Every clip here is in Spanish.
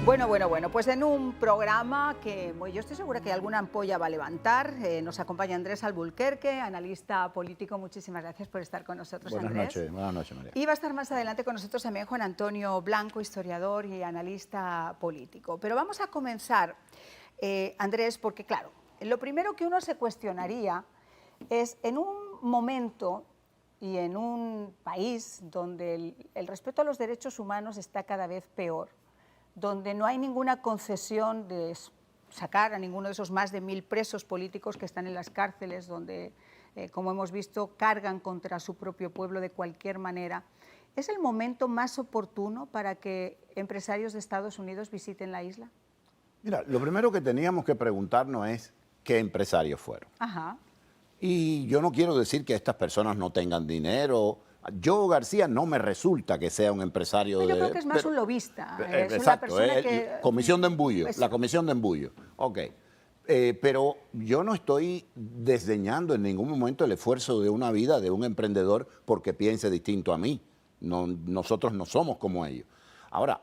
Bueno, pues en un programa que yo estoy segura que alguna ampolla va a levantar, nos acompaña Andrés Alburquerque, analista político. Muchísimas gracias por estar con nosotros, Andrés. Buenas noches, María. Y va a estar más adelante con nosotros también Juan Antonio Blanco, historiador y analista político. Pero vamos a comenzar, Andrés, porque claro, lo primero que uno se cuestionaría es en un momento y en un país donde el respeto a los derechos humanos está cada vez peor, donde no hay ninguna concesión de sacar a ninguno de esos más de 1000 presos políticos que están en las cárceles, donde, como hemos visto, cargan contra su propio pueblo de cualquier manera. ¿Es el momento más oportuno para que empresarios de Estados Unidos visiten la isla? Mira, lo primero que teníamos que preguntarnos es qué empresarios fueron. Ajá. Y yo no quiero decir que estas personas no tengan dinero. Joe García no me resulta que sea un empresario yo creo que es más un lobista. Es exacto, una que, comisión de embullo, pues, la comisión de embullo. Ok. Pero yo no estoy desdeñando en ningún momento el esfuerzo de una vida de un emprendedor porque piense distinto a mí. No, nosotros no somos como ellos. Ahora,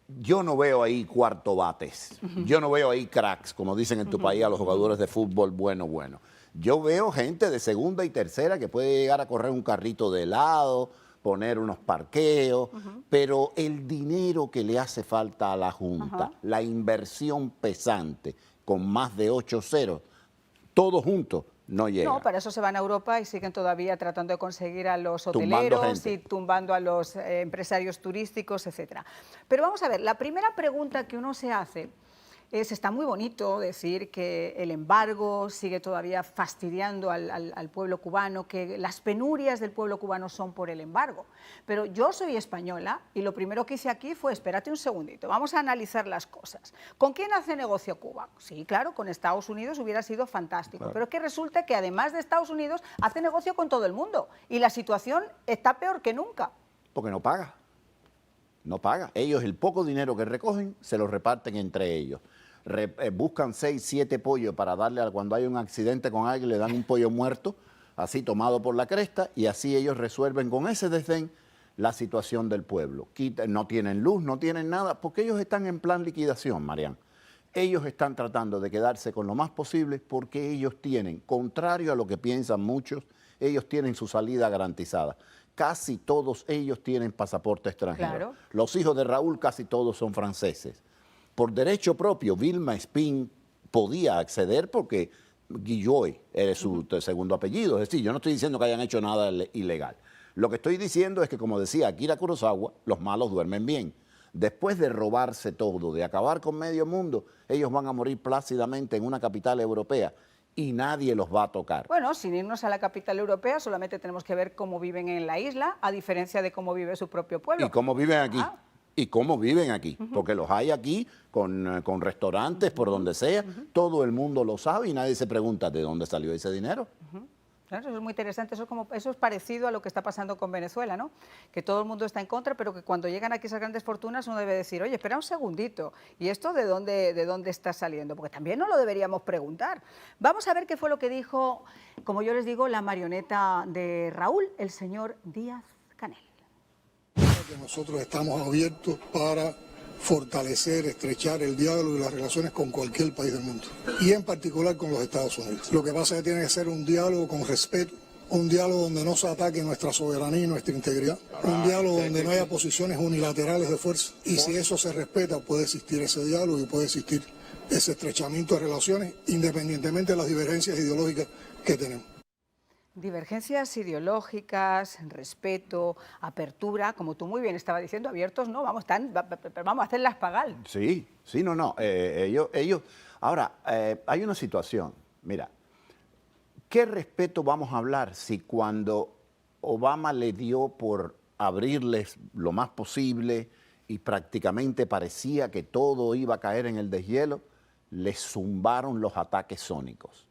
yo no veo ahí cuarto bates. Yo no veo ahí cracks, como dicen en tu país a los jugadores de fútbol bueno. Yo veo gente de segunda y tercera que puede llegar a correr un carrito de helado, poner unos parqueos, pero el dinero que le hace falta a la Junta, la inversión pesante con más de 8 ceros, todos juntos, no llega. No, para eso se van a Europa y siguen todavía tratando de conseguir a los hoteleros y tumbando a los empresarios turísticos, etcétera. Pero vamos a ver, la primera pregunta que uno se hace es, está muy bonito decir que el embargo sigue todavía fastidiando al pueblo cubano, que las penurias del pueblo cubano son por el embargo. Pero yo soy española y lo primero que hice aquí fue, espérate un segundito, vamos a analizar las cosas. ¿Con quién hace negocio Cuba? Sí, claro, con Estados Unidos hubiera sido fantástico, claro. Pero es que resulta que además de Estados Unidos hace negocio con todo el mundo y la situación está peor que nunca. Porque no paga. No paga. Ellos el poco dinero que recogen se lo reparten entre ellos. Buscan 6, 7 pollos para darle cuando hay un accidente con alguien, le dan un pollo muerto, así tomado por la cresta, y así ellos resuelven con ese desdén la situación del pueblo. No tienen luz, no tienen nada, porque ellos están en plan liquidación, Marian. Ellos están tratando de quedarse con lo más posible porque ellos tienen, contrario a lo que piensan muchos, ellos tienen su salida garantizada. Casi todos ellos tienen pasaporte extranjero. Claro. Los hijos de Raúl casi todos son franceses. Por derecho propio, Vilma Espín podía acceder porque Guilloy es su segundo apellido. Es decir, yo no estoy diciendo que hayan hecho nada ilegal. Lo que estoy diciendo es que, como decía Akira Kurosawa, los malos duermen bien. Después de robarse todo, de acabar con medio mundo, ellos van a morir plácidamente en una capital europea y nadie los va a tocar. Bueno, sin irnos a la capital europea, solamente tenemos que ver cómo viven en la isla, a diferencia de cómo vive su propio pueblo. ¿Y cómo viven aquí? Y cómo viven aquí, porque los hay aquí con restaurantes, por donde sea, todo el mundo lo sabe y nadie se pregunta de dónde salió ese dinero. Claro, eso es muy interesante, eso es parecido a lo que está pasando con Venezuela, ¿no? Que todo el mundo está en contra, pero que cuando llegan aquí esas grandes fortunas uno debe decir, oye, espera un segundito, ¿y esto de dónde está saliendo? Porque también no lo deberíamos preguntar. Vamos a ver qué fue lo que dijo, como yo les digo, la marioneta de Raúl, el señor Díaz-Canel. Que nosotros estamos abiertos para fortalecer, estrechar el diálogo y las relaciones con cualquier país del mundo, y en particular con los Estados Unidos. Lo que pasa es que tiene que ser un diálogo con respeto, un diálogo donde no se ataque nuestra soberanía y nuestra integridad, un diálogo donde no haya posiciones unilaterales de fuerza, y si eso se respeta puede existir ese diálogo y puede existir ese estrechamiento de relaciones independientemente de las divergencias ideológicas que tenemos. Divergencias ideológicas, respeto, apertura, como tú muy bien estabas diciendo, abiertos no, vamos a hacerlas pagar. Sí, no. Ahora, hay una situación, mira, ¿qué respeto vamos a hablar si cuando Obama le dio por abrirles lo más posible y prácticamente parecía que todo iba a caer en el deshielo, les zumbaron los ataques sónicos?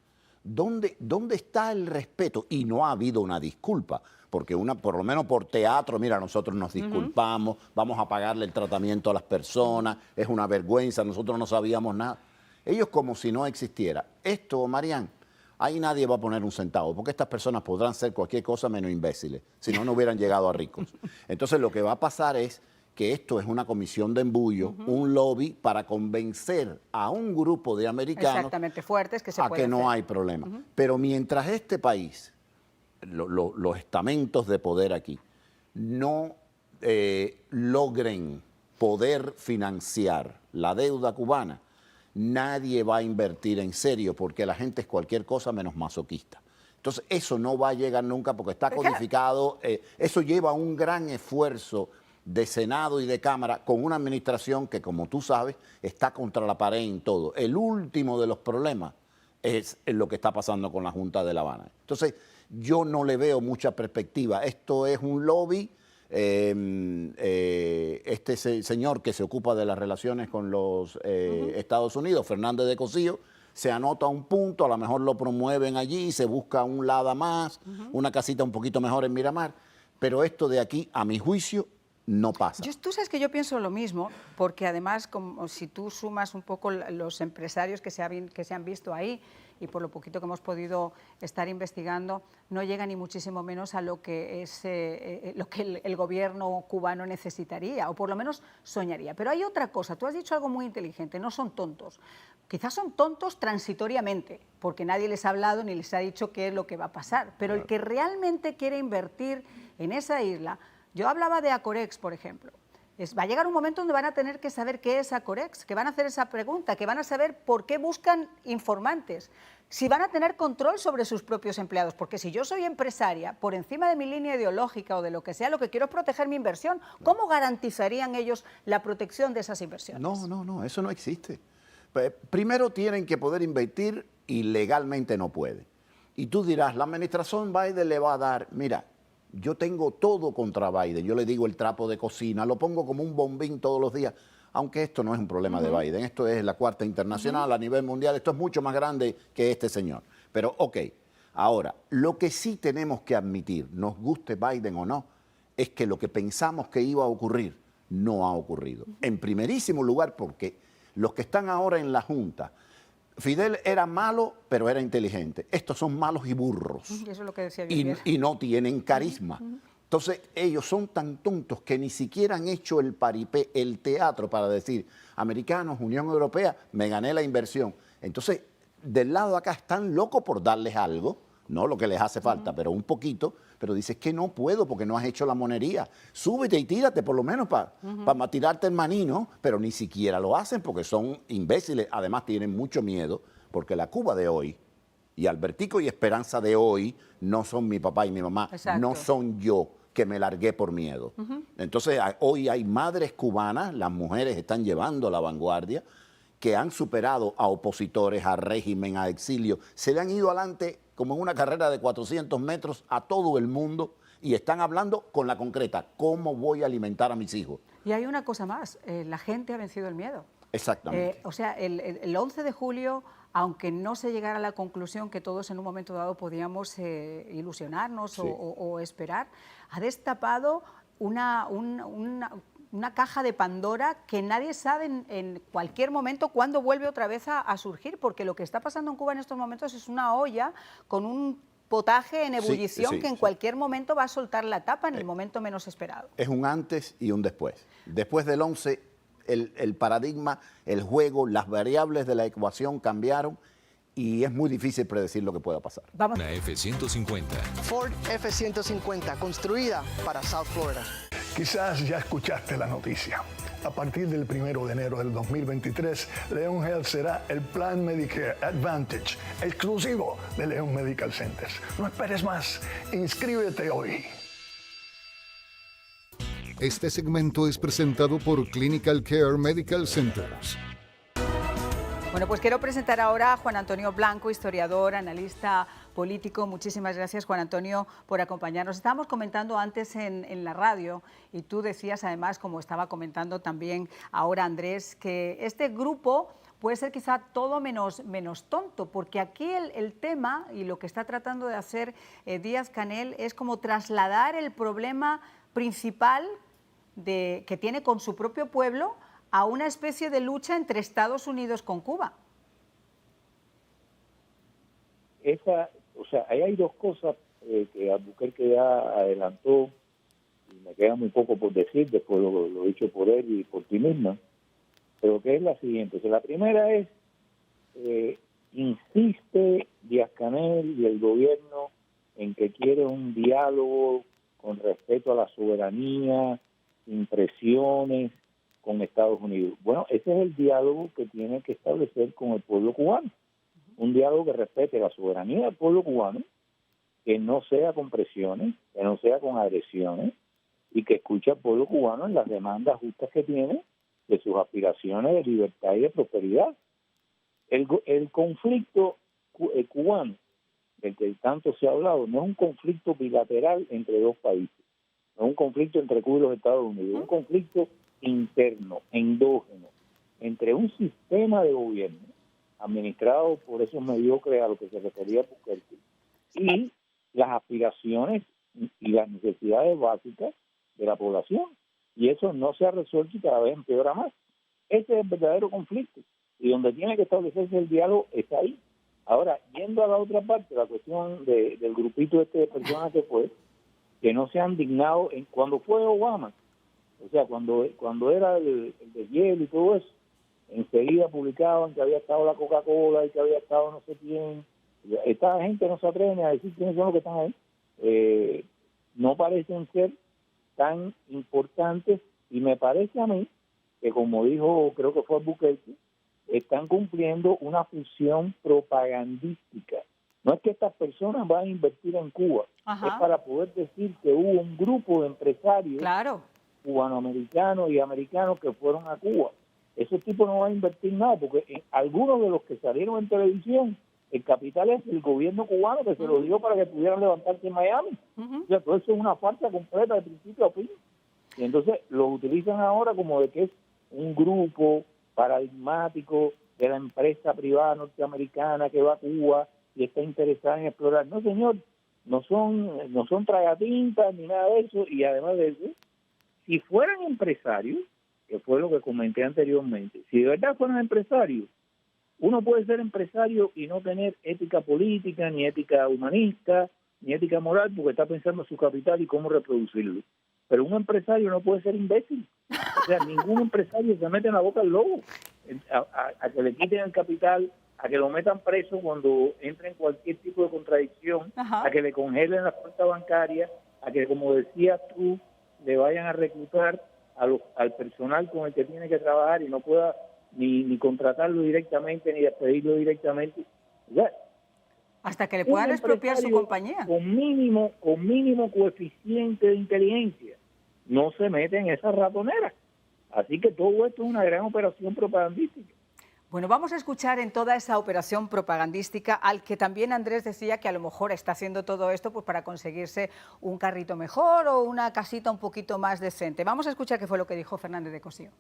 ¿Dónde está el respeto? Y no ha habido una disculpa, porque por lo menos por teatro, mira, nosotros nos disculpamos, vamos a pagarle el tratamiento a las personas, es una vergüenza, nosotros no sabíamos nada. Ellos como si no existiera. Esto, Marian, ahí nadie va a poner un centavo, porque estas personas podrán ser cualquier cosa menos imbéciles, si no, no hubieran llegado a ricos. Entonces lo que va a pasar es que esto es una comisión de embullo, un lobby para convencer a un grupo de americanos exactamente fuertes que se a puede que no hacer. hay problema. Pero mientras este país, los estamentos de poder aquí, no logren poder financiar la deuda cubana, nadie va a invertir en serio porque la gente es cualquier cosa menos masoquista. Entonces eso no va a llegar nunca porque está codificado, eso lleva un gran esfuerzo de Senado y de Cámara con una administración que, como tú sabes, está contra la pared en todo. El último de los problemas es lo que está pasando con la Junta de La Habana. Entonces, yo no le veo mucha perspectiva. Esto es un lobby. Este señor que se ocupa de las relaciones con los Estados Unidos, Fernández de Cosillo, se anota un punto, a lo mejor lo promueven allí, se busca un lado más, una casita un poquito mejor en Miramar, pero esto de aquí, a mi juicio, no pasa. Tú sabes que yo pienso lo mismo, porque además, como si tú sumas un poco los empresarios que se han visto ahí, y por lo poquito que hemos podido estar investigando, no llega ni muchísimo menos a lo que es lo que el gobierno cubano necesitaría, o por lo menos soñaría. Pero hay otra cosa, tú has dicho algo muy inteligente, no son tontos. Quizás son tontos transitoriamente, porque nadie les ha hablado ni les ha dicho qué es lo que va a pasar, pero el que realmente quiere invertir en esa isla. Yo hablaba de Acorex, por ejemplo. Va a llegar un momento donde van a tener que saber qué es Acorex, que van a hacer esa pregunta, que van a saber por qué buscan informantes, si van a tener control sobre sus propios empleados, porque si yo soy empresaria, por encima de mi línea ideológica o de lo que sea, lo que quiero es proteger mi inversión, ¿cómo garantizarían ellos la protección de esas inversiones? No, eso no existe. Primero tienen que poder invertir y legalmente no pueden. Y tú dirás, la administración Biden le va a dar, mira, yo tengo todo contra Biden, yo le digo el trapo de cocina, lo pongo como un bombín todos los días, aunque esto no es un problema de Biden, esto es la cuarta internacional a nivel mundial, esto es mucho más grande que este señor. Pero ok, ahora, lo que sí tenemos que admitir, nos guste Biden o no, es que lo que pensamos que iba a ocurrir no ha ocurrido. En primerísimo lugar porque los que están ahora en la Junta, Fidel era malo, pero era inteligente. Estos son malos y burros. Eso es lo que decía y no tienen carisma. Entonces, ellos son tan tontos que ni siquiera han hecho el paripé, el teatro para decir, americanos, Unión Europea, me gané la inversión. Entonces, del lado de acá están locos por darles algo, no lo que les hace falta, pero un poquito, pero dices que no puedo porque no has hecho la monería. Súbete y tírate por lo menos para tirarte el maní, ¿no? Pero ni siquiera lo hacen porque son imbéciles. Además tienen mucho miedo porque la Cuba de hoy y Albertico y Esperanza de hoy no son mi papá y mi mamá, no son yo que me largué por miedo. Entonces hoy hay madres cubanas, las mujeres están llevando la vanguardia, que han superado a opositores, a régimen, a exilio, se le han ido adelante como en una carrera de 400 metros a todo el mundo y están hablando con la concreta, ¿cómo voy a alimentar a mis hijos? Y hay una cosa más, la gente ha vencido el miedo. Exactamente. O sea, el 11 de julio, aunque no se llegara a la conclusión que todos en un momento dado podíamos ilusionarnos o esperar, ha destapado una caja de Pandora que nadie sabe en cualquier momento cuándo vuelve otra vez a surgir, porque lo que está pasando en Cuba en estos momentos es una olla con un potaje en ebullición que en cualquier momento va a soltar la tapa en el momento menos esperado. Es un antes y un después. Después del 11, el paradigma, el juego, las variables de la ecuación cambiaron y es muy difícil predecir lo que pueda pasar. Vamos. Una F-150. Ford F-150, construida para South Florida. Quizás ya escuchaste la noticia. A partir del 1 de enero del 2023, Leon Health será el plan Medicare Advantage, exclusivo de Leon Medical Centers. No esperes más, inscríbete hoy. Este segmento es presentado por Clinical Care Medical Centers. Bueno, pues quiero presentar ahora a Juan Antonio Blanco, historiador, analista político. Muchísimas gracias, Juan Antonio, por acompañarnos. Estábamos comentando antes en la radio y tú decías, además, como estaba comentando también ahora Andrés, que este grupo puede ser quizá todo menos tonto, porque aquí el tema y lo que está tratando de hacer Díaz-Canel es como trasladar el problema principal que tiene con su propio pueblo a una especie de lucha entre Estados Unidos con Cuba. Ahí hay dos cosas que Albuquerque ya adelantó me queda muy poco por decir, después lo dicho por él y por ti misma, pero que es la siguiente. O sea, la primera es, insiste Díaz-Canel y el gobierno en que quiere un diálogo con respeto a la soberanía, sin presiones con Estados Unidos. Bueno, ese es el diálogo que tiene que establecer con el pueblo cubano. Un diálogo que respete la soberanía del pueblo cubano, que no sea con presiones, que no sea con agresiones, y que escuche al pueblo cubano en las demandas justas que tiene de sus aspiraciones de libertad y de prosperidad. El conflicto cubano, del que tanto se ha hablado, no es un conflicto bilateral entre dos países, no es un conflicto entre Cuba y los Estados Unidos, es un conflicto interno, endógeno, entre un sistema de gobierno administrado por esos mediocres a lo que se refería Bukele y las aspiraciones y las necesidades básicas de la población. Y eso no se ha resuelto y cada vez empeora más. Ese es el verdadero conflicto. Y donde tiene que establecerse el diálogo está ahí. Ahora, yendo a la otra parte, la cuestión del grupito de personas que no se han dignado, cuando fue Obama, o sea, cuando era el de hielo y todo eso, enseguida publicaban que había estado la Coca-Cola y que había estado no sé quién. Esta gente no se atreve a decir quiénes son los que están ahí. No parecen ser tan importantes y me parece a mí que, como dijo, creo que fue Bukele, están cumpliendo una función propagandística. No es que estas personas van a invertir en Cuba, es para poder decir que hubo un grupo de empresarios cubanoamericanos y americanos que fueron a Cuba. Esos tipos no van a invertir nada, porque algunos de los que salieron en televisión, el capital es el gobierno cubano que se lo dio para que pudieran levantarse en Miami. O sea, todo eso es una farsa completa de principio a fin. Y entonces lo utilizan ahora como de que es un grupo paradigmático de la empresa privada norteamericana que va a Cuba y está interesada en explorar. No, señor, no son tragatintas ni nada de eso. Y además de eso, si fueran empresarios, que fue lo que comenté anteriormente, si de verdad fueran empresarios, uno puede ser empresario y no tener ética política, ni ética humanista, ni ética moral, porque está pensando en su capital y cómo reproducirlo. Pero un empresario no puede ser imbécil. O sea, ningún empresario se mete en la boca al lobo a que le quiten el capital, a que lo metan preso cuando entre en cualquier tipo de contradicción, a que le congelen la cuenta bancaria, a que, como decías tú, le vayan a reclutar al personal con el que tiene que trabajar y no pueda ni contratarlo directamente, ni despedirlo directamente. O sea, hasta que le puedan expropiar su compañía. Con mínimo coeficiente de inteligencia no se mete en esa ratonera. Así que todo esto es una gran operación propagandística. Bueno, vamos a escuchar en toda esa operación propagandística al que también Andrés decía que a lo mejor está haciendo todo esto pues para conseguirse un carrito mejor o una casita un poquito más decente. Vamos a escuchar qué fue lo que dijo Fernández de Cosío.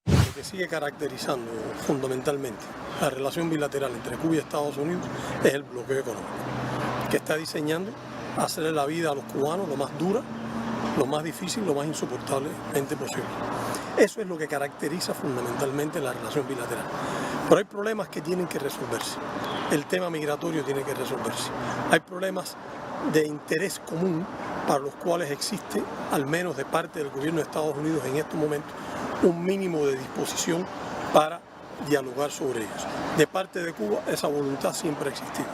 Lo que sigue caracterizando fundamentalmente la relación bilateral entre Cuba y Estados Unidos es el bloqueo económico, que está diseñando hacerle la vida a los cubanos lo más dura, lo más difícil, lo más insoportablemente posible. Eso es lo que caracteriza fundamentalmente la relación bilateral. Pero hay problemas que tienen que resolverse. El tema migratorio tiene que resolverse. Hay problemas de interés común para los cuales existe, al menos de parte del gobierno de Estados Unidos en estos momentos, un mínimo de disposición para dialogar sobre ellos. De parte de Cuba, esa voluntad siempre ha existido.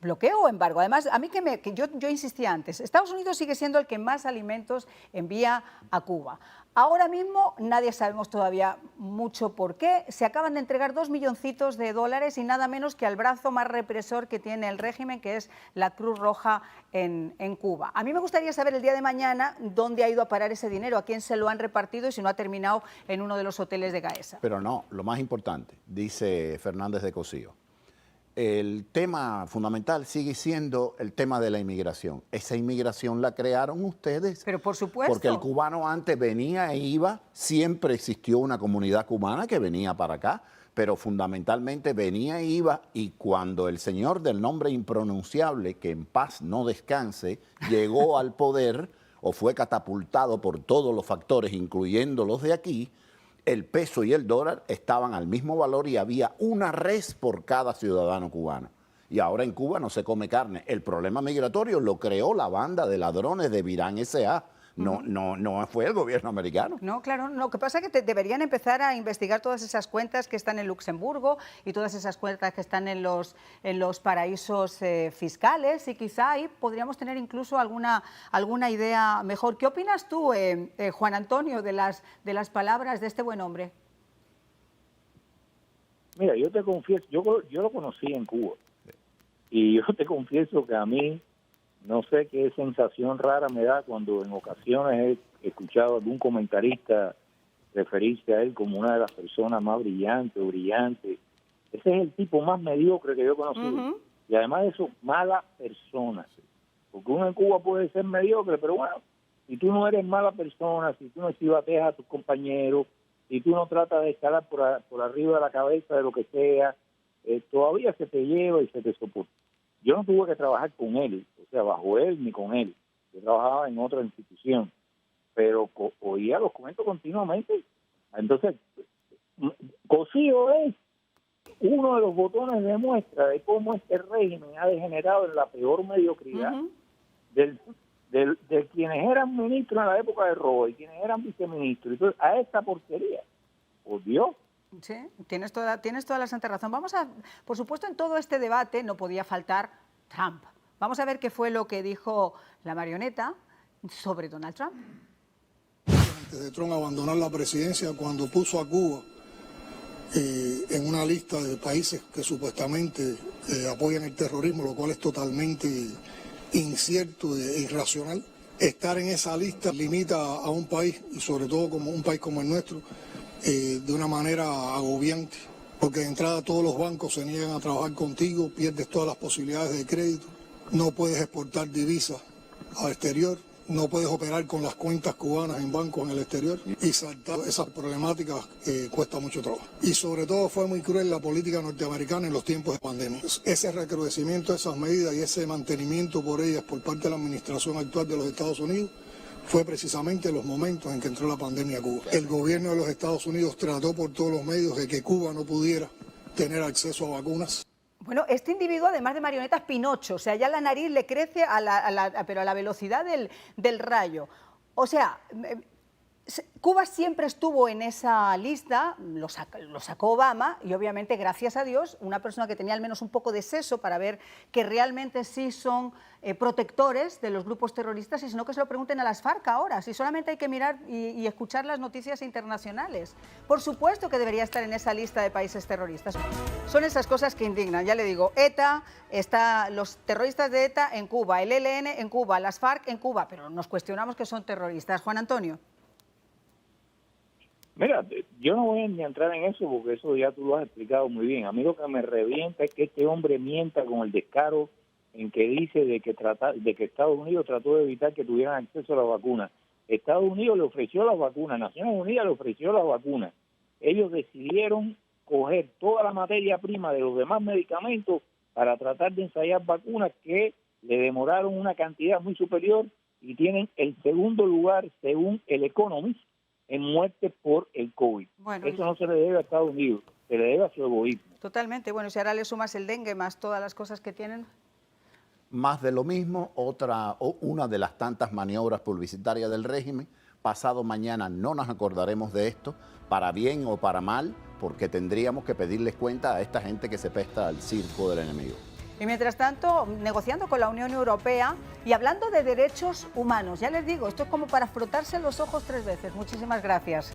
¿Bloqueo o embargo? Además, a mí que yo insistía antes, Estados Unidos sigue siendo el que más alimentos envía a Cuba. Ahora mismo nadie sabemos todavía mucho por qué. Se acaban de entregar 2 milloncitos de dólares y nada menos que al brazo más represor que tiene el régimen, que es la Cruz Roja en Cuba. A mí me gustaría saber el día de mañana dónde ha ido a parar ese dinero, a quién se lo han repartido y si no ha terminado en uno de los hoteles de Gaesa. Pero no, lo más importante, dice Fernández de Cosío, el tema fundamental sigue siendo el tema de la inmigración. Esa inmigración la crearon ustedes. Pero por supuesto. Porque el cubano antes venía e iba, siempre existió una comunidad cubana que venía para acá, pero fundamentalmente venía e iba, y cuando el señor del nombre impronunciable, que en paz no descanse, llegó al poder o fue catapultado por todos los factores, incluyendo los de aquí, el peso y el dólar estaban al mismo valor y había una res por cada ciudadano cubano. Y ahora en Cuba no se come carne. El problema migratorio lo creó la banda de ladrones de Virán S.A., no fue el gobierno americano. No, claro, no. Lo que pasa es que deberían empezar a investigar todas esas cuentas que están en Luxemburgo y todas esas cuentas que están en los paraísos fiscales, y quizá ahí podríamos tener incluso alguna idea mejor. ¿Qué opinas tú, Juan Antonio, de las palabras de este buen hombre? Mira, yo te confieso, yo lo conocí en Cuba, y yo te confieso que a mí, no sé qué sensación rara me da cuando en ocasiones he escuchado a algún comentarista referirse a él como una de las personas más brillantes o brillantes. Ese es el tipo más mediocre que yo he conocido. Y además de eso, mala persona. Porque uno en Cuba puede ser mediocre, pero bueno, si tú no eres mala persona, si tú no chivateas a tus compañeros, si tú no tratas de escalar por arriba de la cabeza de lo que sea, todavía se te lleva y se te soporta. Yo no tuve que trabajar con él, o sea, bajo él ni con él. Yo trabajaba en otra institución, pero oía los cuentos continuamente. Entonces, Cosío es uno de los botones de muestra de cómo este régimen ha degenerado en la peor mediocridad de quienes eran ministros en la época de Roy, quienes eran viceministros. Entonces, a esta porquería, por Dios. Sí, tienes toda la santa razón. Por supuesto, en todo este debate no podía faltar Trump. Vamos a ver qué fue lo que dijo la marioneta sobre Donald Trump. Antes de Trump abandonar la presidencia, cuando puso a Cuba en una lista de países que supuestamente apoyan el terrorismo, lo cual es totalmente incierto e irracional. Estar en esa lista limita a un país, y sobre todo como un país como el nuestro, de una manera agobiante, porque de entrada todos los bancos se niegan a trabajar contigo, pierdes todas las posibilidades de crédito, no puedes exportar divisas al exterior, no puedes operar con las cuentas cubanas en bancos en el exterior, y saltar esas problemáticas cuesta mucho trabajo. Y sobre todo fue muy cruel la política norteamericana en los tiempos de pandemia. Ese recrudecimiento de esas medidas y ese mantenimiento por ellas por parte de la administración actual de los Estados Unidos fue precisamente los momentos en que entró la pandemia a Cuba. El gobierno de los Estados Unidos trató por todos los medios de que Cuba no pudiera tener acceso a vacunas. Bueno, este individuo, además de marioneta, es Pinocho. O sea, ya la nariz le crece pero a la velocidad del rayo. O sea, Cuba siempre estuvo en esa lista, lo sacó Obama, y obviamente, gracias a Dios, una persona que tenía al menos un poco de seso para ver que realmente sí son protectores de los grupos terroristas, y si no, que se lo pregunten a las FARC ahora, si solamente hay que mirar y escuchar las noticias internacionales. Por supuesto que debería estar en esa lista de países terroristas. Son esas cosas que indignan, ya le digo, los terroristas de ETA en Cuba, el ELN en Cuba, las FARC en Cuba, pero nos cuestionamos que son terroristas. Juan Antonio. Mira, yo no voy ni a entrar en eso porque eso ya tú lo has explicado muy bien. A mí lo que me revienta es que este hombre mienta con el descaro en que dice de que Estados Unidos trató de evitar que tuvieran acceso a la vacuna. Estados Unidos le ofreció las vacunas, Naciones Unidas le ofreció las vacunas. Ellos decidieron coger toda la materia prima de los demás medicamentos para tratar de ensayar vacunas que le demoraron una cantidad muy superior y tienen el segundo lugar, según el Economist, en muerte por el COVID. Bueno, eso no se le debe a Estados Unidos, se le debe a su egoísmo. Totalmente. Bueno, si ahora le sumas el dengue más todas las cosas que tienen. Más de lo mismo, una de las tantas maniobras publicitarias del régimen. Pasado mañana no nos acordaremos de esto, para bien o para mal, porque tendríamos que pedirles cuenta a esta gente que se presta al circo del enemigo. Y mientras tanto, negociando con la Unión Europea y hablando de derechos humanos. Ya les digo, esto es como para frotarse los ojos 3 veces. Muchísimas gracias.